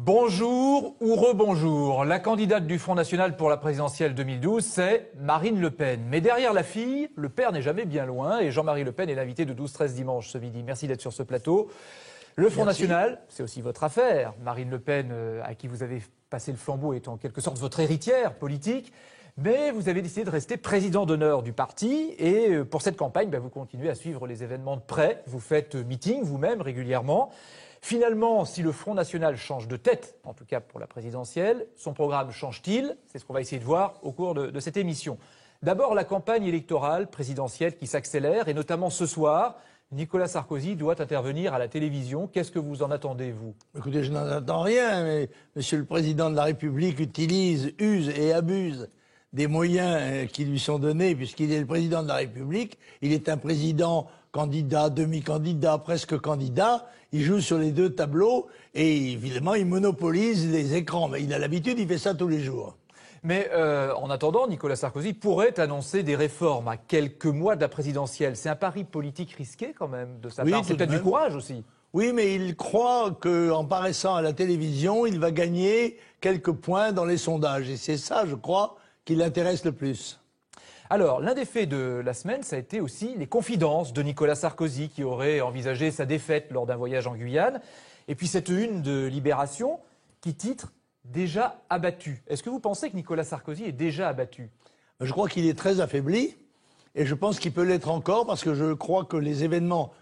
Bonjour ou rebonjour. La candidate du Front National pour la présidentielle 2012, c'est Marine Le Pen. Mais derrière la fille, le père n'est jamais bien loin et Jean-Marie Le Pen est l'invité de 12-13 dimanche ce midi. Merci d'être sur ce plateau. Le Front National, c'est aussi votre affaire. Marine Le Pen, à qui vous avez passé le flambeau, est en quelque sorte votre héritière politique. Mais vous avez décidé de rester président d'honneur du parti et pour cette campagne, vous continuez à suivre les événements de près. Vous faites meeting vous-même régulièrement. Finalement, si le Front National change de tête, en tout cas pour la présidentielle, son programme change-t-il? C'est ce qu'on va essayer de voir au cours de cette émission. D'abord, la campagne électorale présidentielle qui s'accélère et notamment ce soir, Nicolas Sarkozy doit intervenir à la télévision. Qu'est-ce que vous en attendez, vous? Écoutez, je n'en attends rien, mais Monsieur le Président de la République use et abuse des moyens qui lui sont donnés, puisqu'il est le Président de la République. Il est un président candidat, demi-candidat, presque candidat. Il joue sur les deux tableaux et évidemment, il monopolise les écrans. Mais il a l'habitude, il fait ça tous les jours. Mais en attendant, Nicolas Sarkozy pourrait annoncer des réformes à quelques mois de la présidentielle. C'est un pari politique risqué quand même de sa part. C'est peut-être du courage aussi. Oui, mais il croit qu'en paraissant à la télévision, il va gagner quelques points dans les sondages. Et c'est ça, je crois, qui l'intéresse le plus. Alors, l'un des faits de la semaine, ça a été aussi les confidences de Nicolas Sarkozy qui aurait envisagé sa défaite lors d'un voyage en Guyane. Et puis cette une de Libération qui titre « Déjà abattu ». Est-ce que vous pensez que Nicolas Sarkozy est déjà abattu? Je crois qu'il est très affaibli et je pense qu'il peut l'être encore parce que je crois que les événements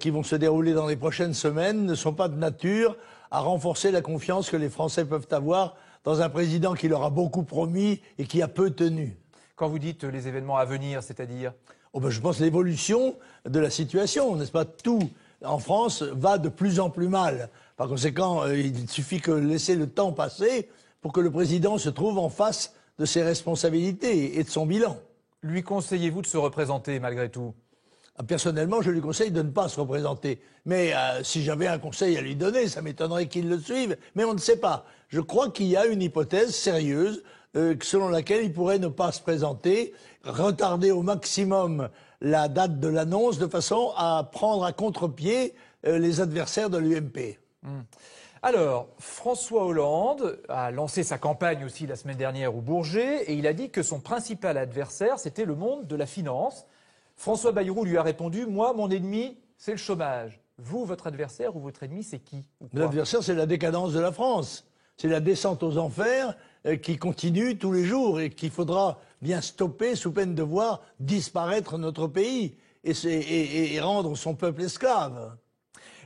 qui vont se dérouler dans les prochaines semaines ne sont pas de nature à renforcer la confiance que les Français peuvent avoir dans un président qui leur a beaucoup promis et qui a peu tenu. Quand vous dites les événements à venir, c'est-à-dire? Je pense l'évolution de la situation, n'est-ce pas? Tout en France va de plus en plus mal. Par conséquent, il suffit que laisser le temps passer pour que le président se trouve en face de ses responsabilités et de son bilan. Lui conseillez-vous de se représenter malgré tout? Personnellement, je lui conseille de ne pas se représenter. Mais si j'avais un conseil à lui donner, ça m'étonnerait qu'il le suive. Mais on ne sait pas. Je crois qu'il y a une hypothèse sérieuse selon laquelle il pourrait ne pas se présenter, retarder au maximum la date de l'annonce de façon à prendre à contre-pied les adversaires de l'UMP. Alors, François Hollande a lancé sa campagne aussi la semaine dernière au Bourget et il a dit que son principal adversaire, c'était le monde de la finance. François Bayrou lui a répondu « Moi, mon ennemi, c'est le chômage. Vous, votre adversaire ou votre ennemi, c'est qui ?» L'adversaire, c'est la décadence de la France. C'est la descente aux enfers qui continue tous les jours et qu'il faudra bien stopper sous peine de voir disparaître notre pays et rendre son peuple esclave.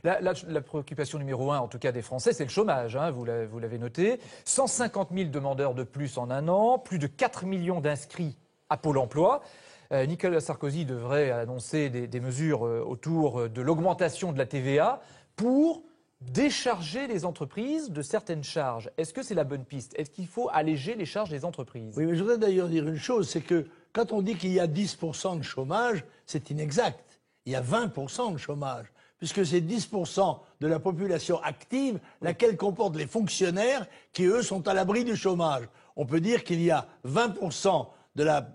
La préoccupation numéro 1, en tout cas des Français, c'est le chômage, hein, vous l'avez noté. 150 000 demandeurs de plus en un an, plus de 4 millions d'inscrits à Pôle emploi. Nicolas Sarkozy devrait annoncer des mesures autour de l'augmentation de la TVA pour décharger les entreprises de certaines charges. Est-ce que c'est la bonne piste? Est-ce qu'il faut alléger les charges des entreprises? Oui, mais je voudrais d'ailleurs dire une chose, c'est que quand on dit qu'il y a 10% de chômage, c'est inexact. Il y a 20% de chômage, puisque c'est 10% de la population active, laquelle comporte les fonctionnaires qui, eux, sont à l'abri du chômage. On peut dire qu'il y a 20%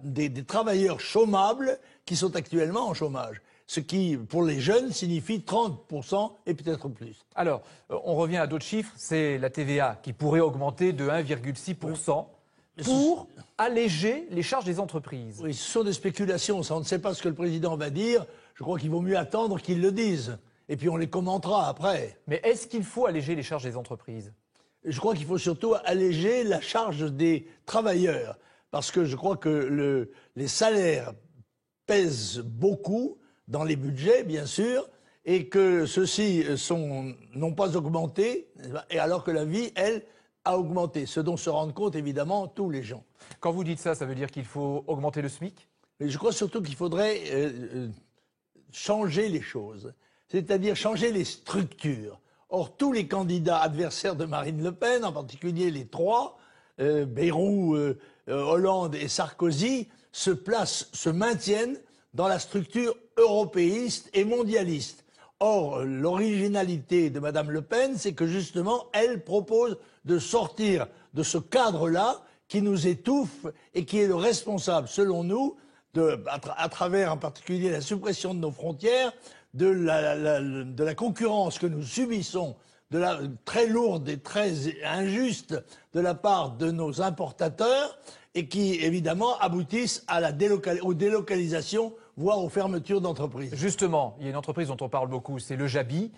des travailleurs chômables qui sont actuellement en chômage. Ce qui, pour les jeunes, signifie 30% et peut-être plus. Alors, on revient à d'autres chiffres. C'est la TVA qui pourrait augmenter de 1,6% pour alléger les charges des entreprises. Oui, ce sont des spéculations. Ça, on ne sait pas ce que le président va dire. Je crois qu'il vaut mieux attendre qu'il le dise. Et puis on les commentera après. Mais est-ce qu'il faut alléger les charges des entreprises? Je crois qu'il faut surtout alléger la charge des travailleurs. Parce que je crois que les salaires pèsent beaucoup dans les budgets, bien sûr, et que ceux-ci n'ont pas augmenté, et alors que la vie, elle, a augmenté. Ce dont se rendent compte, évidemment, tous les gens. Quand vous dites ça, ça veut dire qu'il faut augmenter le SMIC? Mais je crois surtout qu'il faudrait changer les choses, c'est-à-dire changer les structures. Or, tous les candidats adversaires de Marine Le Pen, en particulier les trois, Bayrou, Hollande et Sarkozy, se maintiennent dans la structure européiste et mondialiste. Or, l'originalité de Madame Le Pen, c'est que justement, elle propose de sortir de ce cadre-là qui nous étouffe et qui est le responsable, selon nous, à travers en particulier la suppression de nos frontières, de la concurrence que nous subissons très lourde et très injuste de la part de nos importateurs et qui, évidemment, aboutissent à aux délocalisations, voire aux fermetures d'entreprises. Justement, il y a une entreprise dont on parle beaucoup, c'est le Jabi,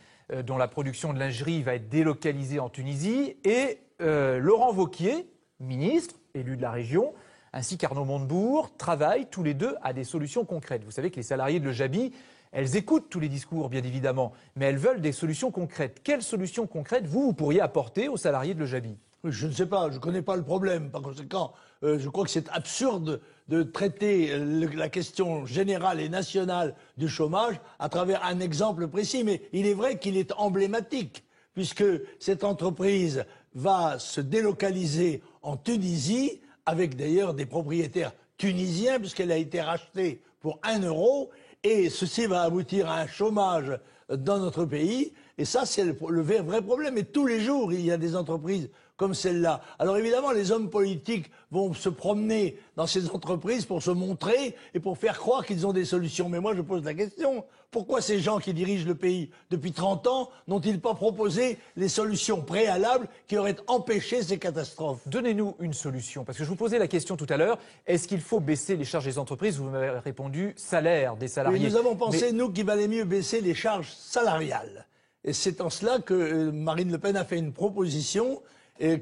dont la production de lingerie va être délocalisée en Tunisie. Et Laurent Wauquiez, ministre, élu de la région, ainsi qu'Arnaud Montebourg, travaillent tous les deux à des solutions concrètes. Vous savez que les salariés de le Jabi, elles écoutent tous les discours, bien évidemment, mais elles veulent des solutions concrètes. Quelles solutions concrètes, vous pourriez apporter aux salariés de le Jabi? Je ne sais pas, je ne connais pas le problème. Par conséquent, je crois que c'est absurde de traiter la question générale et nationale du chômage à travers un exemple précis. Mais il est vrai qu'il est emblématique, puisque cette entreprise va se délocaliser en Tunisie, avec d'ailleurs des propriétaires tunisiens, puisqu'elle a été rachetée pour 1 euro. Et ceci va aboutir à un chômage dans notre pays. Et ça, c'est le vrai problème. Et tous les jours, il y a des entreprises comme celle-là. Alors évidemment, les hommes politiques vont se promener dans ces entreprises pour se montrer et pour faire croire qu'ils ont des solutions. Mais moi, je pose la question, pourquoi ces gens qui dirigent le pays depuis 30 ans n'ont-ils pas proposé les solutions préalables qui auraient empêché ces catastrophes? Donnez-nous une solution, parce que je vous posais la question tout à l'heure, est-ce qu'il faut baisser les charges des entreprises? Vous m'avez répondu, salaire des salariés. Oui, nous avons pensé, nous, qu'il valait mieux baisser les charges salariales. Et c'est en cela que Marine Le Pen a fait une proposition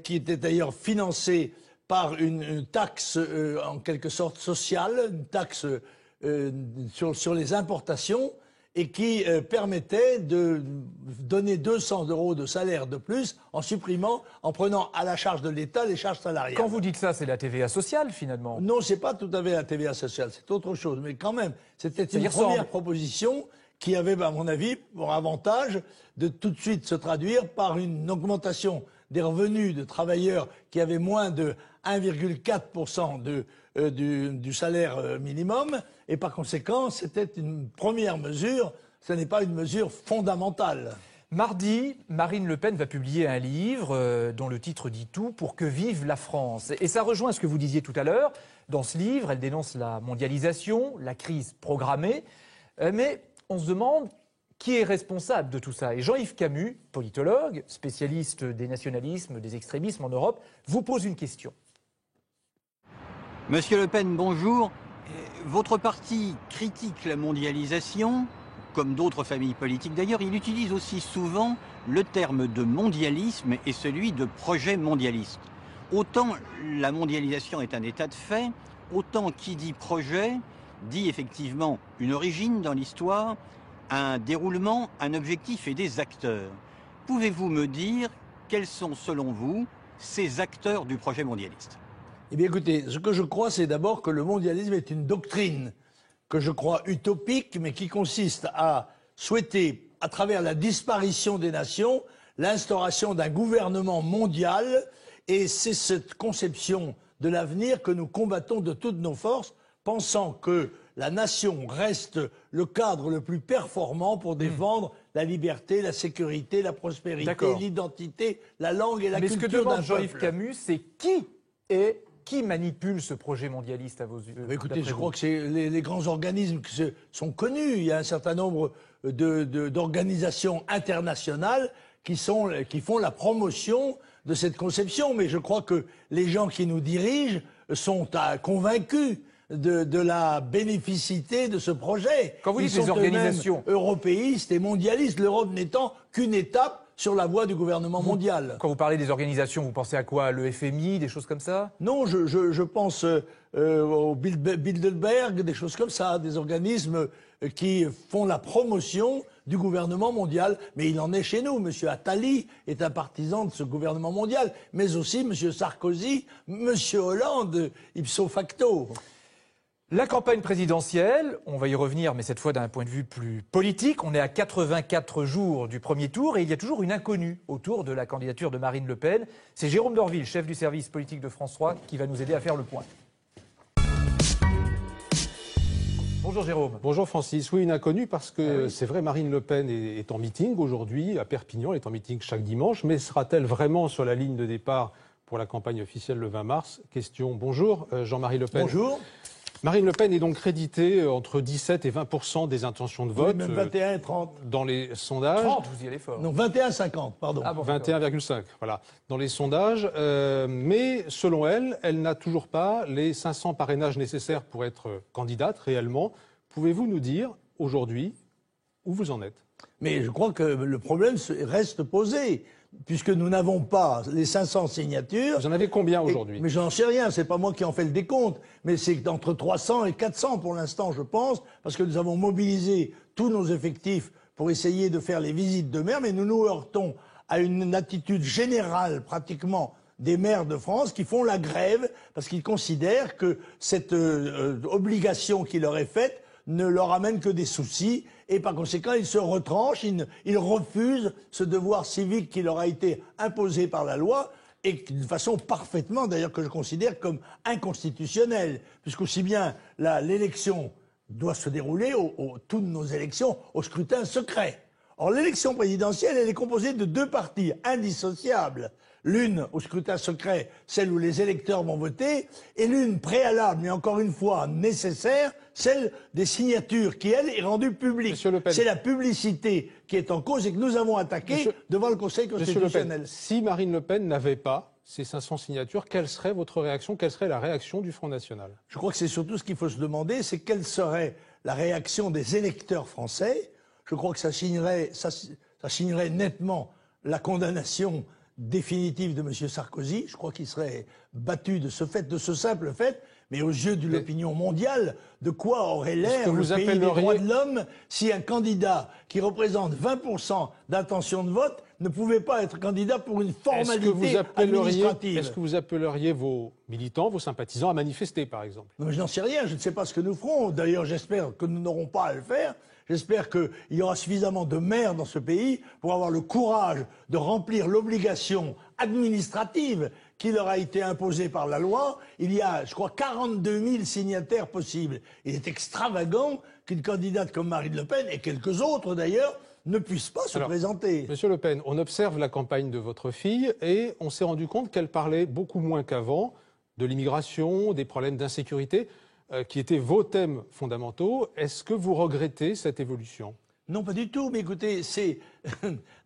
qui était d'ailleurs financée par une taxe en quelque sorte sociale, une taxe sur les importations, et qui permettait de donner 200 € de salaire de plus en prenant à la charge de l'État les charges salariales. Quand vous dites ça, c'est la TVA sociale finalement? Non, c'est pas tout à fait la TVA sociale, c'est autre chose. Mais quand même, c'était une première proposition qui avait, à mon avis, pour avantage de tout de suite se traduire par une augmentation des revenus de travailleurs qui avaient moins de 1,4% du salaire minimum. Et par conséquent, c'était une première mesure, ce n'est pas une mesure fondamentale. Mardi, Marine Le Pen va publier un livre dont le titre dit tout, Pour que vive la France. Et ça rejoint ce que vous disiez tout à l'heure. Dans ce livre, elle dénonce la mondialisation, la crise programmée. Mais on se demande qui est responsable de tout ça. Et Jean-Yves Camus, politologue, spécialiste des nationalismes, des extrémismes en Europe, vous pose une question. Monsieur Le Pen, bonjour. Votre parti critique la mondialisation, comme d'autres familles politiques d'ailleurs. Il utilise aussi souvent le terme de mondialisme et celui de projet mondialiste. Autant la mondialisation est un état de fait, autant qui dit projet dit effectivement une origine dans l'histoire, un déroulement, un objectif et des acteurs. Pouvez-vous me dire quels sont selon vous ces acteurs du projet mondialiste? Eh bien écoutez, ce que je crois, c'est d'abord que le mondialisme est une doctrine que je crois utopique, mais qui consiste à souhaiter, à travers la disparition des nations, l'instauration d'un gouvernement mondial. Et c'est cette conception de l'avenir que nous combattons de toutes nos forces, pensant que la nation reste le cadre le plus performant pour défendre la liberté, la sécurité, la prospérité, l'identité, la langue et la culture d'un peuple. Mais ce que demande Jean-Yves Camus, c'est qui manipule ce projet mondialiste à vos yeux? Écoutez, je crois que c'est les grands organismes qui sont connus. Il y a un certain nombre d'organisations internationales qui font la promotion de cette conception. Mais je crois que les gens qui nous dirigent sont convaincus de la bénéficité de ce projet. Quand vous dites les organisations européistes et mondialistes, l'Europe n'étant qu'une étape sur la voie du gouvernement mondial. Quand vous parlez des organisations, vous pensez à quoi? Le FMI, des choses comme ça? Non, je pense au Bilderberg, des choses comme ça, des organismes qui font la promotion du gouvernement mondial. Mais il en est chez nous. M. Attali est un partisan de ce gouvernement mondial, mais aussi M. Sarkozy, M. Hollande, ipso facto. La campagne présidentielle, on va y revenir, mais cette fois d'un point de vue plus politique. On est à 84 jours du premier tour et il y a toujours une inconnue autour de la candidature de Marine Le Pen. C'est Jérôme Dorville, chef du service politique de France 3, qui va nous aider à faire le point. Bonjour Jérôme. Bonjour Francis. Oui, une inconnue parce que c'est vrai, Marine Le Pen est en meeting aujourd'hui à Perpignan. Elle est en meeting chaque dimanche. Mais sera-t-elle vraiment sur la ligne de départ pour la campagne officielle le 20 mars? Question. Bonjour Jean-Marie Le Pen. Bonjour. Marine Le Pen est donc créditée entre 17 et 20% des intentions de vote. Oui, même 21 et 30. Dans les sondages. 30, vous y allez fort. Non, 21-50, pardon. Ah bon, 21,5, voilà, dans les sondages. Mais selon elle, elle n'a toujours pas les 500 parrainages nécessaires pour être candidate réellement. Pouvez-vous nous dire aujourd'hui où vous en êtes? Mais je crois que le problème reste posé, puisque nous n'avons pas les 500 signatures. Vous en avez combien aujourd'hui? Mais j'en sais rien, c'est pas moi qui en fais le décompte, mais c'est entre 300 et 400 pour l'instant, je pense, parce que nous avons mobilisé tous nos effectifs pour essayer de faire les visites de maires, mais nous nous heurtons à une attitude générale, pratiquement, des maires de France qui font la grève parce qu'ils considèrent que cette obligation qui leur est faite ne leur amène que des soucis et par conséquent ils se retranchent, ils refusent ce devoir civique qui leur a été imposé par la loi et d'une façon parfaitement d'ailleurs que je considère comme inconstitutionnelle, puisqu'aussi bien l'élection doit se dérouler, toutes nos élections, au scrutin secret. Or l'élection présidentielle, elle est composée de deux parties indissociables. L'une au scrutin secret, celle où les électeurs vont voter, et l'une préalable, mais encore une fois nécessaire, celle des signatures, qui, elle, est rendue publique. C'est la publicité qui est en cause et que nous avons attaquée devant le Conseil constitutionnel. Monsieur Le Pen, si Marine Le Pen n'avait pas ces 500 signatures, quelle serait votre réaction? Quelle serait la réaction du Front National? Je crois que c'est surtout ce qu'il faut se demander, c'est quelle serait la réaction des électeurs français. Je crois que ça signerait nettement la condamnation définitive de M. Sarkozy. Je crois qu'il serait battu de ce fait, de ce simple fait, mais aux yeux de l'opinion mondiale, de quoi aurait l'air le pays des droits de l'homme si un candidat qui représente 20% d'intention de vote ne pouvait pas être candidat pour une formalité administrative. Est-ce que vous appelleriez vos militants, vos sympathisants à manifester, par exemple? Non, mais je n'en sais rien, je ne sais pas ce que nous ferons. D'ailleurs, j'espère que nous n'aurons pas à le faire. J'espère qu'il y aura suffisamment de maires dans ce pays pour avoir le courage de remplir l'obligation administrative qui leur a été imposée par la loi. Il y a, je crois, 42 000 signataires possibles. Il est extravagant qu'une candidate comme Marine Le Pen, et quelques autres d'ailleurs, ne puissent pas se présenter. Monsieur Le Pen, on observe la campagne de votre fille et on s'est rendu compte qu'elle parlait beaucoup moins qu'avant de l'immigration, des problèmes d'insécurité, qui étaient vos thèmes fondamentaux. Est-ce que vous regrettez cette évolution? Non, pas du tout. Mais écoutez,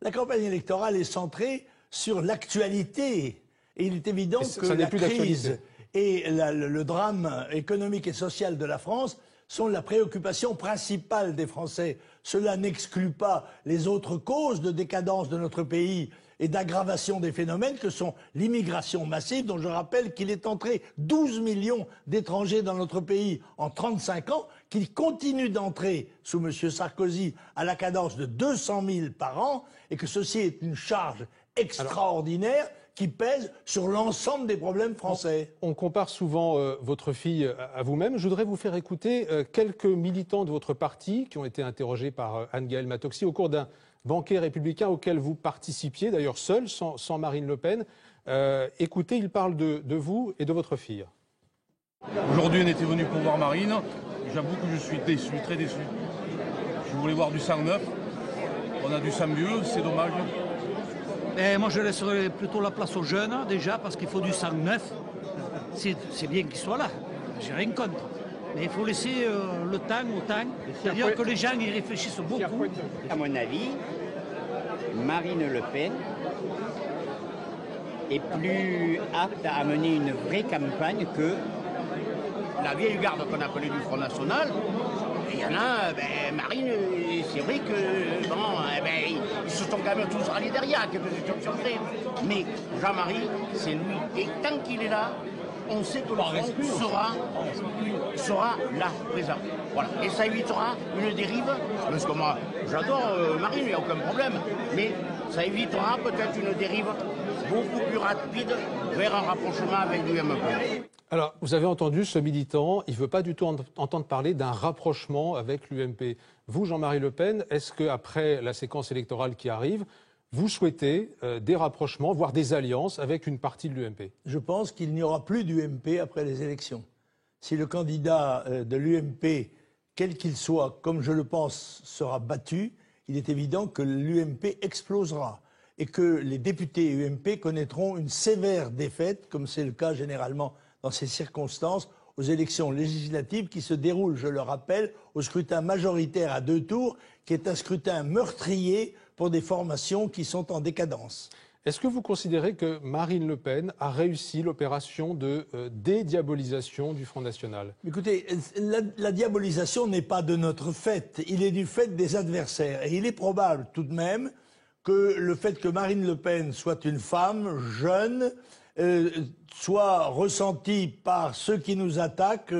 la campagne électorale est centrée sur l'actualité. Et il est évident que la crise et le drame économique et social de la France sont la préoccupation principale des Français. Cela n'exclut pas les autres causes de décadence de notre pays et d'aggravation des phénomènes que sont l'immigration massive, dont je rappelle qu'il est entré 12 millions d'étrangers dans notre pays en 35 ans, qu'il continue d'entrer sous M. Sarkozy à la cadence de 200 000 par an, et que ceci est une charge extraordinaire qui pèse sur l'ensemble des problèmes français. On compare souvent votre fille à vous-même. Je voudrais vous faire écouter quelques militants de votre parti qui ont été interrogés par Anne-Gaëlle Matoxi au cours d'un banquet républicain auquel vous participiez, d'ailleurs seul, sans Marine Le Pen. Écoutez, il parle de vous et de votre fille. Aujourd'hui, on était venu pour voir Marine. J'avoue que je suis déçu, très déçu. Je voulais voir du sang neuf. On a du sang vieux, c'est dommage. Et moi, je laisserai plutôt la place aux jeunes, déjà, parce qu'il faut du sang neuf. C'est bien qu'ils soient là, j'ai rien contre. Mais il faut laisser le temps au temps. C'est-à-dire que les gens y réfléchissent beaucoup. À mon avis, Marine Le Pen est plus apte à mener une vraie campagne que la vieille garde qu'on appelait du Front National. Il y en a, Marine, c'est vrai que, bon, ils se sont quand même tous ralliés derrière, quelques exceptions près. Mais Jean-Marie, c'est lui. Et tant qu'il est là, on sait que le Front sera là, présent. Voilà. Et ça évitera une dérive, parce que moi, j'adore Marine, il n'y a aucun problème, mais ça évitera peut-être une dérive beaucoup plus rapide vers un rapprochement avec l'UMP. Alors, vous avez entendu ce militant, il ne veut pas du tout entendre parler d'un rapprochement avec l'UMP. Vous, Jean-Marie Le Pen, est-ce qu'après la séquence électorale qui arrive, vous souhaitez des rapprochements, voire des alliances avec une partie de l'UMP? Je pense qu'il n'y aura plus d'UMP après les élections. Si le candidat de l'UMP, quel qu'il soit, comme je le pense, sera battu, il est évident que l'UMP explosera et que les députés UMP connaîtront une sévère défaite, comme c'est le cas généralement dans ces circonstances, aux élections législatives qui se déroulent, je le rappelle, au scrutin majoritaire à 2 tours, qui est un scrutin meurtrier pour des formations qui sont en décadence. Est-ce que vous considérez que Marine Le Pen a réussi l'opération de dédiabolisation du Front National? Écoutez, la diabolisation n'est pas de notre fait, il est du fait des adversaires. Et il est probable tout de même que le fait que Marine Le Pen soit une femme jeune soit ressenti par ceux qui nous attaquent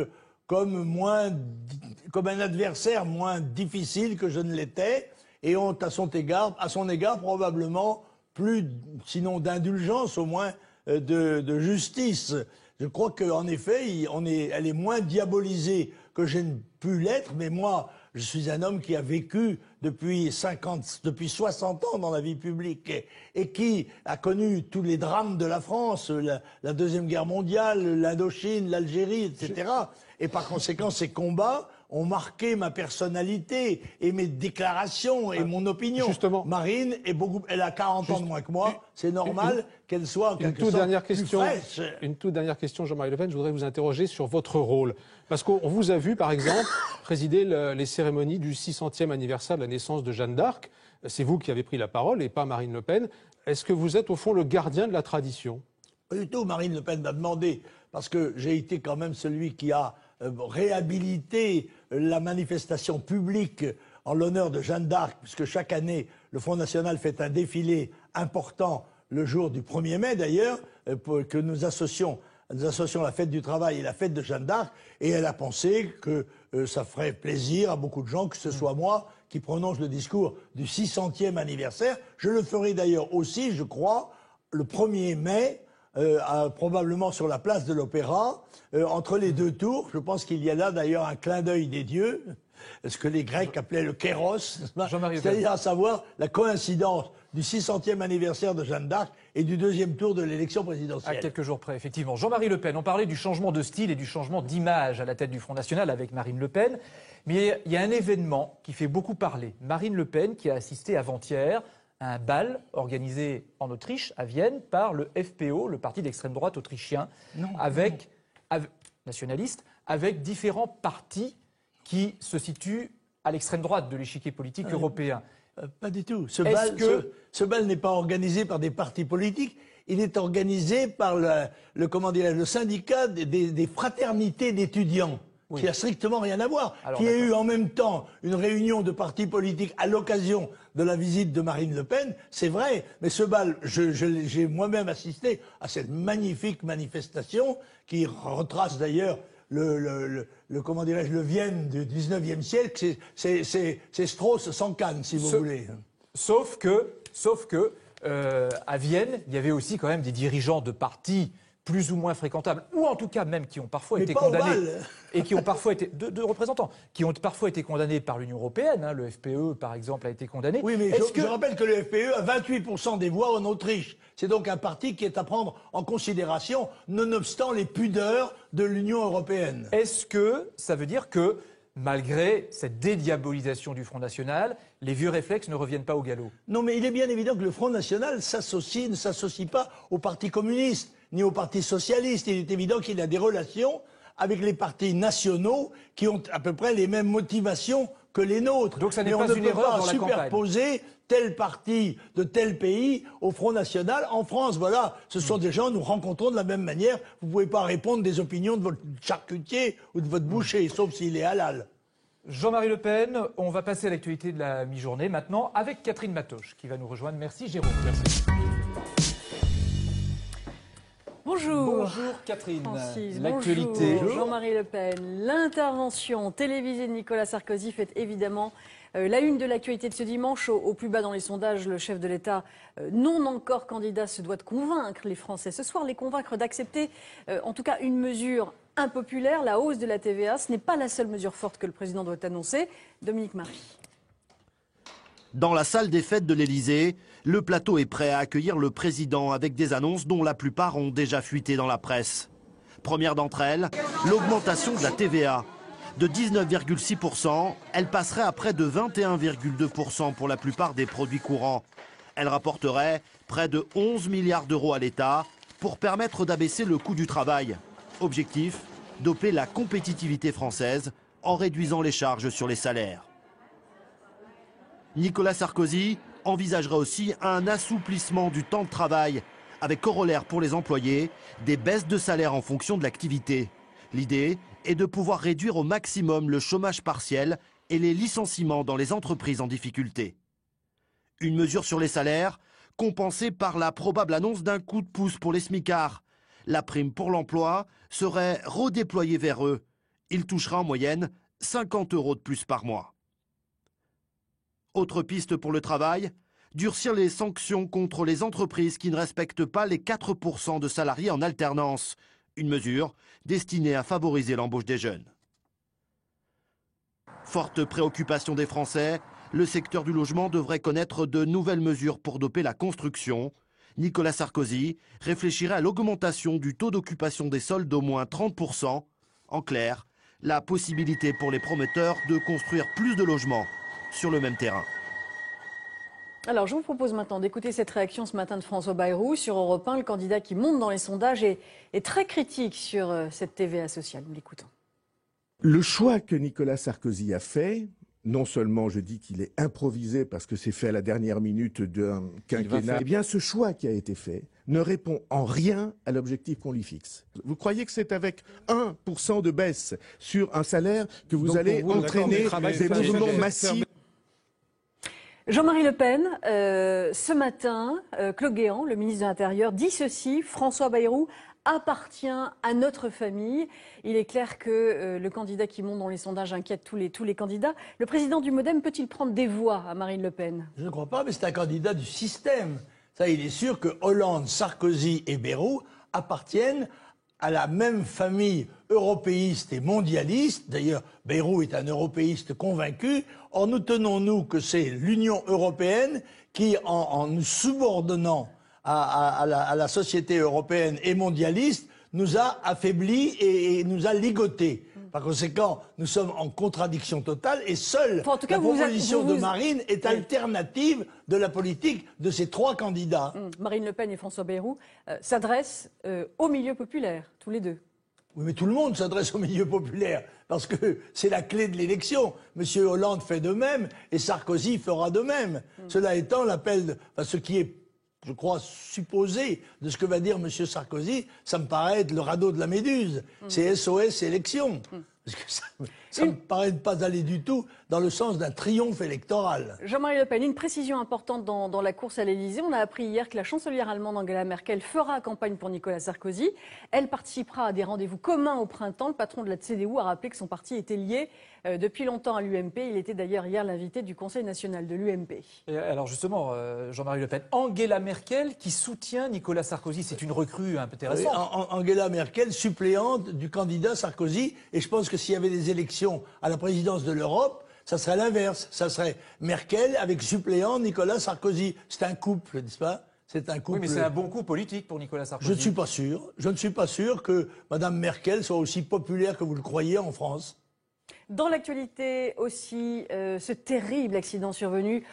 comme un adversaire moins difficile que je ne l'étais, et ont à son égard probablement plus, sinon d'indulgence, au moins de justice. Je crois qu'en effet, elle est moins diabolisée que je ne pu l'être, mais moi, je suis un homme qui a vécu depuis 60 ans dans la vie publique et qui a connu tous les drames de la France, la Deuxième Guerre mondiale, l'Indochine, l'Algérie, etc. Et par conséquent, ces combats ont marqué ma personnalité et mes déclarations et mon opinion. Justement. Marine elle a 40 ans de moins que moi, c'est normal qu'elle soit en quelque sorte plus fraîche. Une toute dernière question, Jean-Marie Le Pen, je voudrais vous interroger sur votre rôle. Parce qu'on vous a vu, par exemple, présider les cérémonies du 600e anniversaire de la naissance de Jeanne d'Arc. C'est vous qui avez pris la parole et pas Marine Le Pen. Est-ce que vous êtes au fond le gardien de la tradition? Pas du tout. Marine Le Pen m'a demandé, parce que j'ai été quand même celui qui a réhabilité la manifestation publique en l'honneur de Jeanne d'Arc, puisque chaque année, le Front National fait un défilé important le jour du 1er mai d'ailleurs, que nous associons la fête du travail et la fête de Jeanne d'Arc, et elle a pensé que ça ferait plaisir à beaucoup de gens que ce soit moi qui prononce le discours du 600e anniversaire. Je le ferai d'ailleurs aussi, je crois, le 1er mai, probablement sur la place de l'Opéra, entre les 2 tours. Je pense qu'il y a là d'ailleurs un clin d'œil des dieux, ce que les Grecs appelaient le kéros, c'est-à-dire à savoir la coïncidence du 600e anniversaire de Jeanne d'Arc et du 2e tour de l'élection présidentielle. À quelques jours près, effectivement. Jean-Marie Le Pen, on parlait du changement de style et du changement d'image à la tête du Front National avec Marine Le Pen. Mais il y a un événement qui fait beaucoup parler. Marine Le Pen qui a assisté avant-hier à un bal organisé en Autriche, à Vienne, par le FPO, le parti d'extrême droite autrichien, nationaliste, avec différents partis qui se situent à l'extrême droite de l'échiquier politique européen. Pas du tout. Ce bal n'est pas organisé par des partis politiques. Il est organisé par le syndicat des fraternités d'étudiants, qui n'a strictement rien à voir. Alors, qui a eu en même temps une réunion de partis politiques à l'occasion de la visite de Marine Le Pen, c'est vrai. Mais ce bal, j'ai moi-même assisté à cette magnifique manifestation qui retrace d'ailleurs le Vienne du 19e siècle, c'est Strauss sans Cannes, si vous voulez. Sauf que à Vienne, il y avait aussi quand même des dirigeants de partis plus ou moins fréquentables, ou en tout cas même qui ont parfois été condamnés, et qui ont parfois été, de représentants, qui ont parfois été condamnés par l'Union européenne, hein, le FPE par exemple a été condamné. Oui, mais je rappelle que le FPE a 28% des voix en Autriche. C'est donc un parti qui est à prendre en considération, nonobstant les pudeurs de l'Union européenne. Est-ce que ça veut dire que, malgré cette dédiabolisation du Front National, les vieux réflexes ne reviennent pas au galop? Non, mais il est bien évident que le Front National ne s'associe pas au Parti communiste, ni au Parti socialiste. Il est évident qu'il a des relations avec les partis nationaux qui ont à peu près les mêmes motivations que les nôtres. Donc ça n'est pas une erreur dans la campagne. On ne peut pas superposer tel parti de tel pays au Front National. En France, voilà, ce sont des gens, nous rencontrons de la même manière. Vous ne pouvez pas répondre des opinions de votre charcutier ou de votre boucher, sauf s'il est halal. Jean-Marie Le Pen, on va passer à l'actualité de la mi-journée maintenant avec Catherine Matoche qui va nous rejoindre. Merci Jérôme. Merci. Bonjour. Bonjour Catherine. L'actualité. Jean-Marie Le Pen. L'intervention télévisée de Nicolas Sarkozy fait évidemment la une de l'actualité de ce dimanche. Au plus bas dans les sondages, le chef de l'État, non encore candidat, se doit de convaincre les Français ce soir, les convaincre d'accepter en tout cas une mesure impopulaire, la hausse de la TVA. Ce n'est pas la seule mesure forte que le président doit annoncer. Dominique Marie. Dans la salle des fêtes de l'Élysée, le plateau est prêt à accueillir le président avec des annonces dont la plupart ont déjà fuité dans la presse. Première d'entre elles, l'augmentation de la TVA. De 19,6%, elle passerait à près de 21,2% pour la plupart des produits courants. Elle rapporterait près de 11 milliards d'euros à l'État pour permettre d'abaisser le coût du travail. Objectif, doper la compétitivité française en réduisant les charges sur les salaires. Nicolas Sarkozy envisagerait aussi un assouplissement du temps de travail, avec corollaire pour les employés des baisses de salaire en fonction de l'activité. L'idée est de pouvoir réduire au maximum le chômage partiel et les licenciements dans les entreprises en difficulté. Une mesure sur les salaires compensée par la probable annonce d'un coup de pouce pour les smicards. La prime pour l'emploi serait redéployée vers eux. Il touchera en moyenne 50 € de plus par mois. Autre piste pour le travail, durcir les sanctions contre les entreprises qui ne respectent pas les 4% de salariés en alternance. Une mesure destinée à favoriser l'embauche des jeunes. Forte préoccupation des Français, le secteur du logement devrait connaître de nouvelles mesures pour doper la construction. Nicolas Sarkozy réfléchirait à l'augmentation du taux d'occupation des sols d'au moins 30%. En clair, la possibilité pour les promoteurs de construire plus de logements sur le même terrain. Alors, je vous propose maintenant d'écouter cette réaction ce matin de François Bayrou sur Europe 1, le candidat qui monte dans les sondages est très critique sur cette TVA sociale. Nous l'écoutons. Le choix que Nicolas Sarkozy a fait, non seulement je dis qu'il est improvisé parce que c'est fait à la dernière minute d'un quinquennat, eh bien ce choix qui a été fait ne répond en rien à l'objectif qu'on lui fixe. Vous croyez que c'est avec 1% de baisse sur un salaire que vous allez entraîner des mouvements massifs? Jean-Marie Le Pen, ce matin, Claude Guéant, le ministre de l'Intérieur, dit ceci: François Bayrou appartient à notre famille. Il est clair que le candidat qui monte dans les sondages inquiète tous les candidats. Le président du MoDem peut-il prendre des voix à Marine Le Pen? Je ne crois pas, mais c'est un candidat du système. Ça, il est sûr que Hollande, Sarkozy et Bayrou appartiennent à la même famille européiste et mondialiste. D'ailleurs, Bayrou est un européiste convaincu. Or, nous tenons, nous, que c'est l'Union européenne qui, en nous subordonnant à la société européenne et mondialiste, nous a affaiblis et nous a ligotés. Par conséquent, nous sommes en contradiction totale et seule la proposition de Marine est alternative de la politique de ces trois candidats. Marine Le Pen et François Bayrou s'adressent au milieu populaire, tous les deux. Oui, mais tout le monde s'adresse au milieu populaire, parce que c'est la clé de l'élection. Monsieur Hollande fait de même et Sarkozy fera de même. Cela étant, l'appel, ce qui est, je crois, supposé de ce que va dire M. Sarkozy, ça me paraît être le radeau de la Méduse. C'est SOS élection. Parce que ça ne me paraît pas aller du tout dans le sens d'un triomphe électoral. Jean-Marie Le Pen, une précision importante dans la course à l'Élysée. On a appris hier que la chancelière allemande Angela Merkel fera campagne pour Nicolas Sarkozy. Elle participera à des rendez-vous communs au printemps. Le patron de la CDU a rappelé que son parti était lié depuis longtemps à l'UMP. Il était d'ailleurs hier l'invité du Conseil national de l'UMP. Alors justement, Jean-Marie Le Pen, Angela Merkel qui soutient Nicolas Sarkozy, c'est une recrue intéressante. Oui, Angela Merkel, suppléante du candidat Sarkozy. Et je pense que s'il y avait des élections à la présidence de l'Europe, ça serait l'inverse. Ça serait Merkel avec suppléant Nicolas Sarkozy. C'est un couple, n'est-ce pas? C'est un couple. Oui, mais c'est un bon coup politique pour Nicolas Sarkozy. Je ne suis pas sûr. Je ne suis pas sûr que Mme Merkel soit aussi populaire que vous le croyez en France. Dans l'actualité aussi, ce terrible accident survenu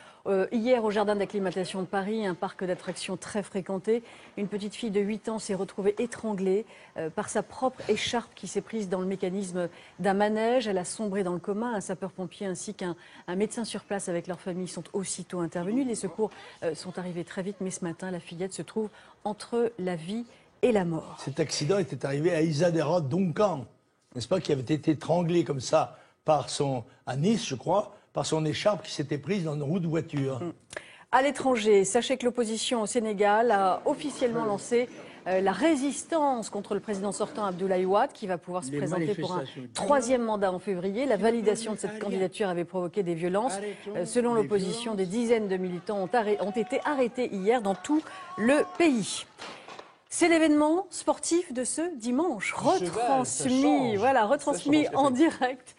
hier au jardin d'acclimatation de Paris, un parc d'attractions très fréquenté. Une petite fille de 8 ans s'est retrouvée étranglée par sa propre écharpe qui s'est prise dans le mécanisme d'un manège. Elle a sombré dans le coma. Un sapeur-pompier ainsi qu'un médecin sur place avec leur famille sont aussitôt intervenus. Les secours sont arrivés très vite, mais ce matin, la fillette se trouve entre la vie et la mort. Cet accident était arrivé à Isadora Duncan, n'est-ce pas, qui avait été étranglée comme ça à Nice, je crois, par son écharpe qui s'était prise dans une roue de voiture. À l'étranger, sachez que l'opposition au Sénégal a officiellement lancé la résistance contre le président sortant Abdoulaye Wade, qui va pouvoir se présenter pour un troisième mandat en février. La validation de cette candidature avait provoqué des violences. Selon l'opposition, des dizaines de militants ont été arrêtés hier dans tout le pays. C'est l'événement sportif de ce dimanche, retransmis en direct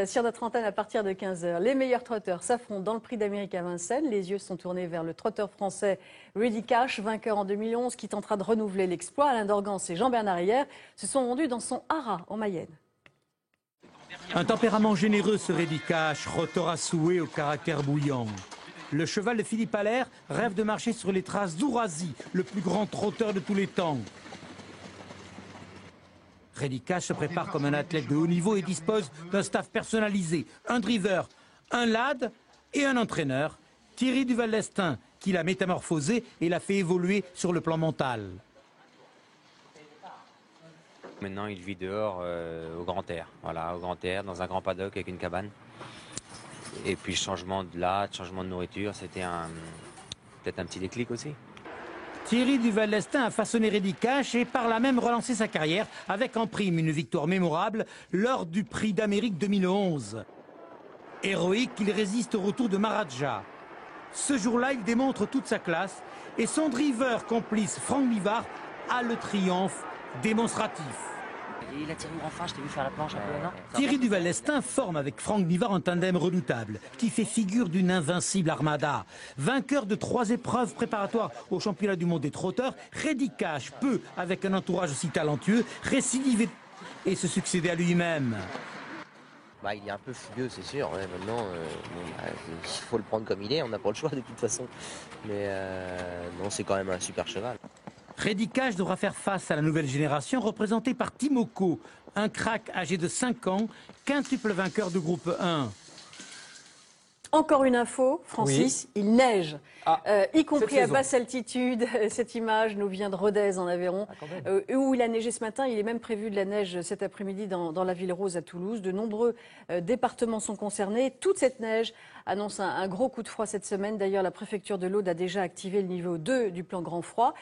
sur notre antenne à partir de 15h. Les meilleurs trotteurs s'affrontent dans le Prix d'Amérique à Vincennes. Les yeux sont tournés vers le trotteur français Rudy Cash, vainqueur en 2011, qui tentera de renouveler l'exploit. Alain Dorgans et Jean-Bernard Hier se sont rendus dans son haras en Mayenne. Un tempérament généreux, ce Rudy Cash, trotteur à souhait au caractère bouillant. Le cheval de Philippe Allaire rêve de marcher sur les traces d'Ourazi, le plus grand trotteur de tous les temps. Reddy Cash se prépare comme un athlète de haut niveau et dispose d'un staff personnalisé, un driver, un lad et un entraîneur, Thierry Duval-Lestin, qui l'a métamorphosé et l'a fait évoluer sur le plan mental. Maintenant, il vit dehors au grand air, voilà, au grand air, dans un grand paddock avec une cabane. Et puis changement de latte, changement de nourriture, c'était peut-être un petit déclic aussi. Thierry Duval-Lestin a façonné Reddy Cash et par là même relancé sa carrière avec en prime une victoire mémorable lors du Prix d'Amérique 2011. Héroïque, il résiste au retour de Maharaja. Ce jour-là, il démontre toute sa classe et son driver complice Franck Nivard a le triomphe démonstratif. Il a tiré enfin, je t'ai vu faire la planche un peu, non? Thierry Duval-Lestin forme avec Franck Nivard un tandem redoutable qui fait figure d'une invincible armada. Vainqueur de 3 épreuves préparatoires au championnat du monde des trotteurs, Reddy Cash peut, avec un entourage aussi talentueux, récidiver et se succéder à lui-même. Bah, il est un peu fougueux, c'est sûr. Ouais, maintenant, il faut le prendre comme il est. On n'a pas le choix de toute façon. Mais non, c'est quand même un super cheval. Reddy Cash devra faire face à la nouvelle génération représentée par Timoko, un crack âgé de 5 ans, quintuple vainqueur de groupe 1. Encore une info, Francis, oui. Il neige, y compris à saison. basse altitude. Cette image nous vient de Rodez en Aveyron, où il a neigé ce matin. Il est même prévu de la neige cet après-midi dans la Ville Rose à Toulouse. De nombreux départements sont concernés. Toute cette neige annonce un gros coup de froid cette semaine. D'ailleurs, la préfecture de l'Aude a déjà activé le niveau 2 du plan grand froid.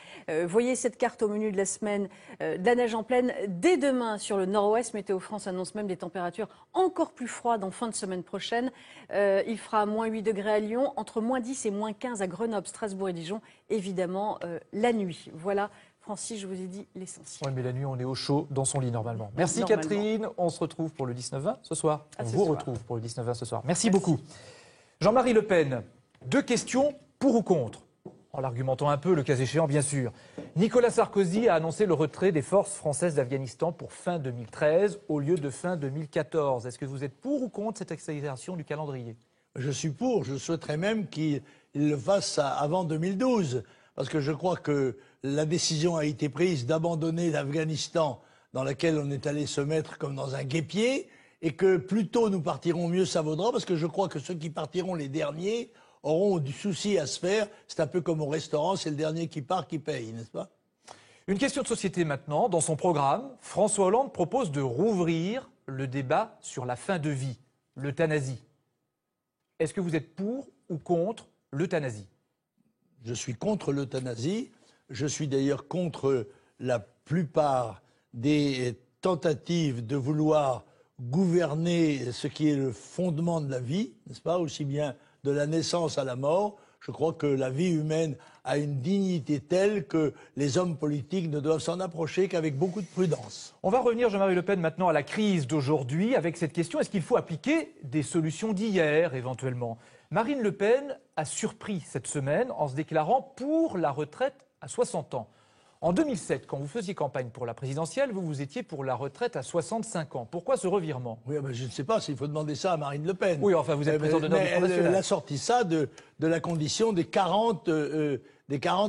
Voyez cette carte au menu de la semaine, de la neige en pleine dès demain sur le nord-ouest. Météo France annonce même des températures encore plus froides en fin de semaine prochaine. Il fera moins 8 degrés à Lyon, entre moins 10 et moins 15 à Grenoble, Strasbourg et Dijon, évidemment la nuit. Voilà, Francis, je vous ai dit l'essentiel. Oui, mais la nuit, on est au chaud dans son lit normalement. Merci Normalement. Catherine, on se retrouve pour le 19-20 ce soir. À On ce vous soir. retrouve pour le 19-20 ce soir. Merci beaucoup. Jean-Marie Le Pen, 2 questions pour ou contre, en l'argumentant un peu, le cas échéant, bien sûr. Nicolas Sarkozy a annoncé le retrait des forces françaises d'Afghanistan pour fin 2013 au lieu de fin 2014. Est-ce que vous êtes pour ou contre cette accélération du calendrier? Je suis pour. Je souhaiterais même qu'il le fasse avant 2012. Parce que je crois que la décision a été prise d'abandonner l'Afghanistan dans laquelle on est allé se mettre comme dans un guêpier. Et que plus tôt nous partirons, mieux ça vaudra. Parce que je crois que ceux qui partiront les derniers auront du souci à se faire. C'est un peu comme au restaurant, c'est le dernier qui part qui paye, n'est-ce pas? Une question de société maintenant. Dans son programme, François Hollande propose de rouvrir le débat sur la fin de vie, l'euthanasie. Est-ce que vous êtes pour ou contre l'euthanasie? Je suis contre l'euthanasie. Je suis d'ailleurs contre la plupart des tentatives de vouloir gouverner ce qui est le fondement de la vie, n'est-ce pas, aussi bien de la naissance à la mort. Je crois que la vie humaine a une dignité telle que les hommes politiques ne doivent s'en approcher qu'avec beaucoup de prudence. On va revenir, Jean-Marie Le Pen, maintenant à la crise d'aujourd'hui avec cette question. Est-ce qu'il faut appliquer des solutions d'hier, éventuellement? Marine Le Pen a surpris cette semaine en se déclarant pour la retraite à 60 ans. En 2007, quand vous faisiez campagne pour la présidentielle, vous étiez pour la retraite à 65 ans. Pourquoi ce revirement? Oui, ben je ne sais pas s'il faut demander ça à Marine Le Pen. Oui, enfin, vous êtes président d'honneur du Front National. Elle a sorti ça de la condition des 40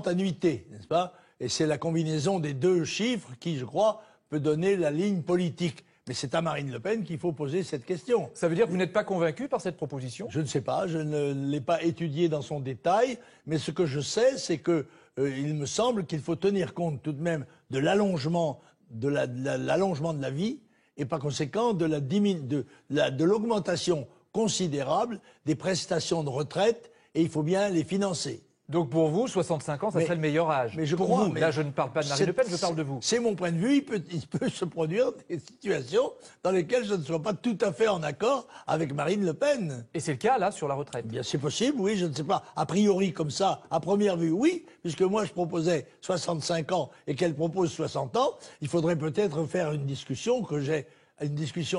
annuités, n'est-ce pas? Et c'est la combinaison des 2 chiffres qui, je crois, peut donner la ligne politique. Mais c'est à Marine Le Pen qu'il faut poser cette question. Ça veut dire que vous n'êtes pas convaincu par cette proposition? Je ne sais pas, je ne l'ai pas étudiée dans son détail, mais ce que je sais, c'est que il me semble qu'il faut tenir compte tout de même de l'allongement de la vie et par conséquent de l'augmentation considérable des prestations de retraite, et il faut bien les financer. Donc pour vous, 65 ans, ça serait le meilleur âge. Mais je pour crois, vous, là je ne parle pas de Marine Le Pen, je parle de vous. C'est mon point de vue, il peut se produire des situations dans lesquelles je ne sois pas tout à fait en accord avec Marine Le Pen. Et c'est le cas là sur la retraite? Bien, c'est possible, oui, je ne sais pas. A priori, comme ça, à première vue, oui, puisque moi je proposais 65 ans et qu'elle propose 60 ans, il faudrait peut-être faire une discussion,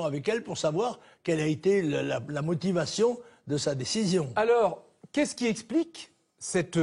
avec elle pour savoir quelle a été la motivation de sa décision. Alors, qu'est-ce qui explique cette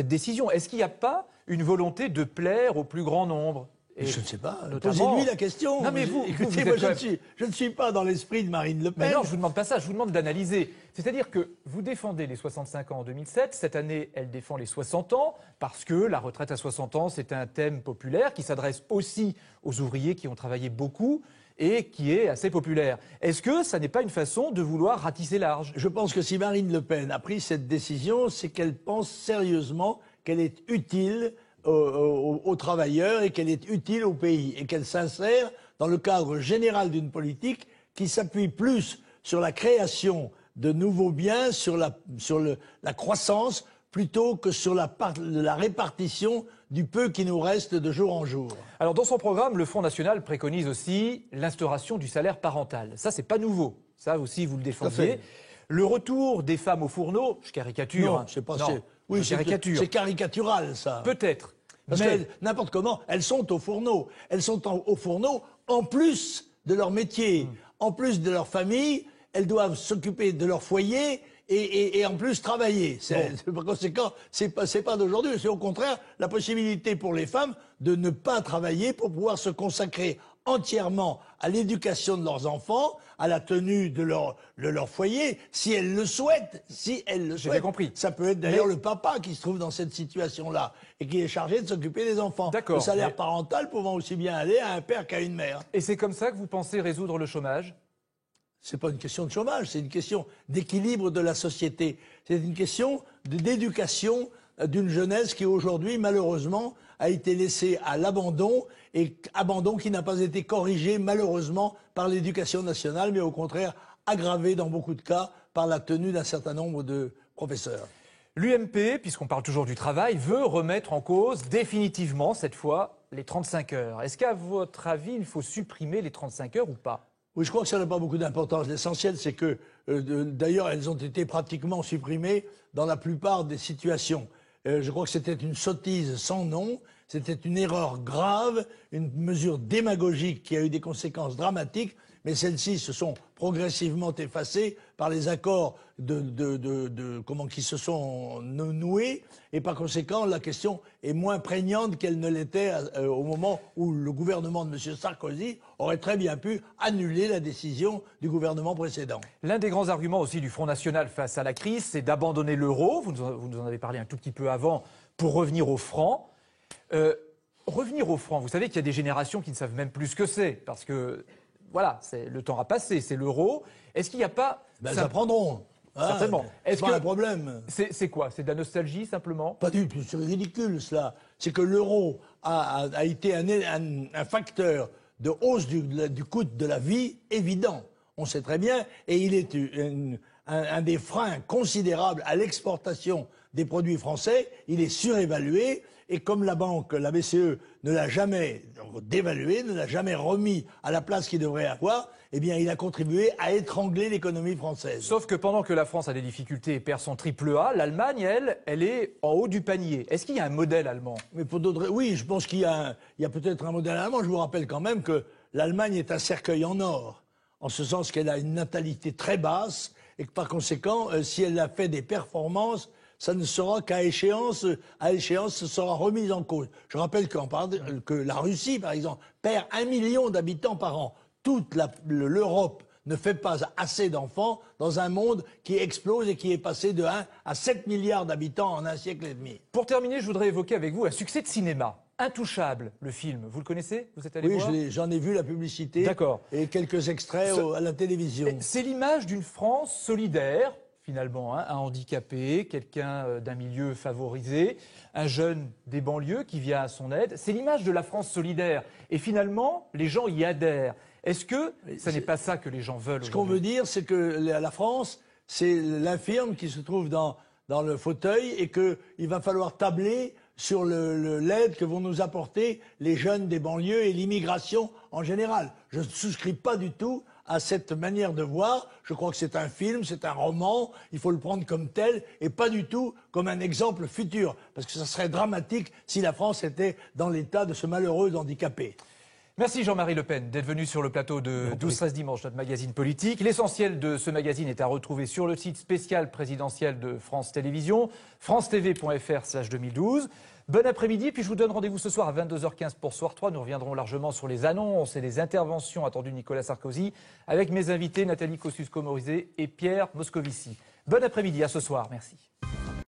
décision? Est-ce qu'il n'y a pas une volonté de plaire au plus grand nombre? Et je ne sais pas. Notamment... Posez-lui la question. Non, mais vous, écoutez, moi, je ne suis pas dans l'esprit de Marine Le Pen. Mais non, je vous demande pas ça, je vous demande d'analyser. C'est-à-dire que vous défendez les 65 ans en 2007, cette année, elle défend les 60 ans, parce que la retraite à 60 ans, c'est un thème populaire qui s'adresse aussi aux ouvriers qui ont travaillé beaucoup et qui est assez populaire. Est-ce que ça n'est pas une façon de vouloir ratisser large? Je pense que si Marine Le Pen a pris cette décision, c'est qu'elle pense sérieusement qu'elle est utile aux travailleurs et qu'elle est utile au pays et qu'elle s'insère dans le cadre général d'une politique qui s'appuie plus sur la création de nouveaux biens, sur la croissance, plutôt que sur la répartition du peu qui nous reste de jour en jour. Alors dans son programme, le Front National préconise aussi l'instauration du salaire parental. Ça, c'est pas nouveau. Ça aussi, vous le défendiez. Le retour des femmes au fourneau, je caricature. Non, c'est pas... Oui, c'est caricatural, ça. Peut-être. Parce que n'importe comment, elles sont au fourneau. Elles sont au fourneau en plus de leur métier, en plus de leur famille. Elles doivent s'occuper de leur foyer et en plus travailler. Par conséquent, c'est pas d'aujourd'hui. C'est au contraire la possibilité pour les femmes de ne pas travailler pour pouvoir se consacrer entièrement à l'éducation de leurs enfants, à la tenue de leur foyer, si elles le souhaitent. Si elles le souhaitent. J'ai compris. Ça peut être d'ailleurs le papa qui se trouve dans cette situation-là et qui est chargé de s'occuper des enfants. Le salaire parental pouvant aussi bien aller à un père qu'à une mère. Et c'est comme ça que vous pensez résoudre le chômage? C'est pas une question de chômage, c'est une question d'équilibre de la société. C'est une question d'éducation d'une jeunesse qui aujourd'hui, malheureusement, a été laissée à l'abandon, et abandon qui n'a pas été corrigé, malheureusement, par l'éducation nationale, mais au contraire aggravé dans beaucoup de cas par la tenue d'un certain nombre de professeurs. L'UMP, puisqu'on parle toujours du travail, veut remettre en cause définitivement, cette fois, les 35 heures. Est-ce qu'à votre avis, il faut supprimer les 35 heures ou pas? Oui, je crois que ça n'a pas beaucoup d'importance. L'essentiel, c'est que, d'ailleurs, elles ont été pratiquement supprimées dans la plupart des situations. Je crois que c'était une sottise sans nom, c'était une erreur grave, une mesure démagogique qui a eu des conséquences dramatiques, mais celles-ci se sont progressivement effacées par les accords qui se sont noués, et par conséquent, la question est moins prégnante qu'elle ne l'était au moment où le gouvernement de M. Sarkozy aurait très bien pu annuler la décision du gouvernement précédent. L'un des grands arguments aussi du Front National face à la crise, c'est d'abandonner l'euro. Vous nous en avez parlé un tout petit peu avant, pour revenir au franc. Revenir au franc, vous savez qu'il y a des générations qui ne savent même plus ce que c'est, parce que voilà, le temps a passé, c'est l'euro. Est-ce qu'il n'y a pas... Elles apprendront. Certainement. Est-ce pas un problème? C'est quoi? C'est de la nostalgie, simplement? Pas du tout, c'est ridicule, cela. C'est que l'euro a été un facteur de hausse du coût de la vie évident. On sait très bien, et il est un des freins considérables à l'exportation des produits français. Il est surévalué, et comme la banque, la BCE, ne l'a jamais dévalué, ne l'a jamais remis à la place qu'il devrait avoir, eh bien, il a contribué à étrangler l'économie française. Sauf que pendant que la France a des difficultés et perd son triple A, l'Allemagne, elle est en haut du panier. Est-ce qu'il y a un modèle allemand? Mais pour d'autres, oui, je pense qu'il y a peut-être un modèle allemand. Je vous rappelle quand même que l'Allemagne est un cercueil en or, en ce sens qu'elle a une natalité très basse et que par conséquent, si elle a fait des performances, ça ne sera qu'à échéance, ce sera remis en cause. Je rappelle que la Russie, par exemple, perd 1 million d'habitants par an. Toute l'Europe ne fait pas assez d'enfants dans un monde qui explose et qui est passé de 1 à 7 milliards d'habitants en un siècle et demi. Pour terminer, je voudrais évoquer avec vous un succès de cinéma. Intouchable, le film. Vous le connaissez? Vous êtes allé voir? Oui, j'en ai vu la publicité. D'accord. Et quelques extraits à la télévision. C'est l'image d'une France solidaire, finalement, un handicapé, quelqu'un d'un milieu favorisé, un jeune des banlieues qui vient à son aide. C'est l'image de la France solidaire. Et finalement, les gens y adhèrent. Est-ce que ça n'est pas ça que les gens veulent? Ce qu'on veut dire, c'est que la France, c'est l'infirme qui se trouve dans le fauteuil et qu'il va falloir tabler sur l'aide que vont nous apporter les jeunes des banlieues et l'immigration en général. Je ne souscris pas du tout à cette manière de voir. Je crois que c'est un film, c'est un roman, il faut le prendre comme tel et pas du tout comme un exemple futur. Parce que ça serait dramatique si la France était dans l'état de ce malheureux handicapé. Merci Jean-Marie Le Pen d'être venu sur le plateau de 12-13 dimanche, notre magazine politique. L'essentiel de ce magazine est à retrouver sur le site spécial présidentiel de France Télévisions, francetv.fr/2012. Bon après-midi, puis je vous donne rendez-vous ce soir à 22h15 pour Soir 3. Nous reviendrons largement sur les annonces et les interventions attendues de Nicolas Sarkozy avec mes invités Nathalie Kosciusko-Morizet et Pierre Moscovici. Bon après-midi, à ce soir, merci.